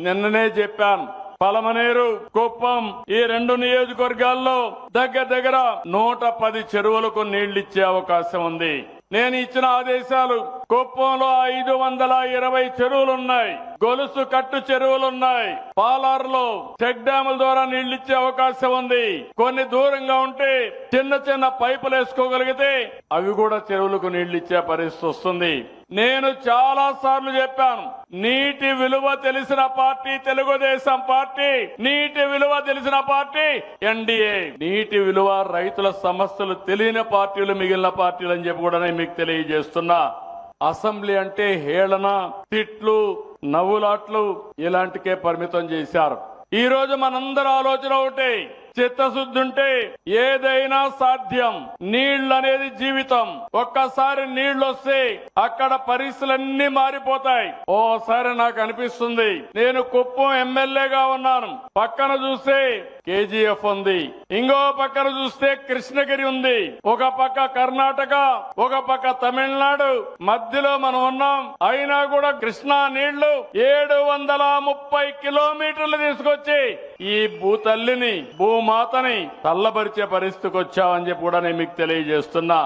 నిన్ననే చెప్పాను. పలమనేరు, కుప్పం ఈ 2 నియోజకవర్గాల్లో దగ్గర 110 చెరువులకు నీళ్లిచ్చే అవకాశం ఉంది. నేను ఇచ్చిన ఆదేశాలు, కుప్పంలో 520 చెరువులున్నాయి, గొలుసు కట్టు చెరువులున్నాయి, పాలారులో చెక్ డ్యాముల ద్వారా నీళ్లిచ్చే అవకాశం ఉంది. కొన్ని దూరంగా ఉంటే చిన్న పైపులు వేసుకోగలిగితే అవి కూడా చెరువులకు నీళ్లిచ్చే పరిస్థితి వస్తుంది. నేను చాలా సార్లు చెప్పాను, నీటి విలువ తెలిసిన పార్టీ తెలుగుదేశం పార్టీ, నీటి విలువ తెలిసిన పార్టీ ఎన్డీఏ. నీటి విలువ, రైతుల సమస్యలు తెలియని పార్టీలు మిగిలిన పార్టీలు అని చెప్పి కూడా మీకు తెలియజేస్తున్నా. అసెంబ్లీ అంటే హేళన, తిట్లు, నవ్వులాట్లు ఇలాంటికే పరిమితం చేశారు. ఈ రోజు మనందరి ఆలోచన ఒకటే, చిత్తశుద్ధి ఉంటే ఏదైనా సాధ్యం. నీళ్లనేది జీవితం. ఒక్కసారి నీళ్లు వస్తే అక్కడ పరిస్థితులన్నీ మారిపోతాయి. ఓసారి నాకు అనిపిస్తుంది, నేను కుప్పం ఎమ్మెల్యేగా ఉన్నాను, పక్కన చూస్తే కేజీఎఫ్ ఉంది, ఇంకో పక్కన చూస్తే కృష్ణగిరి ఉంది, ఒక పక్క కర్ణాటక, ఒక పక్క తమిళనాడు, మధ్యలో మనం ఉన్నాం. అయినా కూడా కృష్ణా నీళ్లు 730 కిలోమీటర్లు తీసుకొచ్చి ఈ భూతల్లిని, భూమాతని తల్లబరిచే పరిస్థితికి వచ్చామని చెప్పి కూడా నేను మీకు తెలియజేస్తున్నా.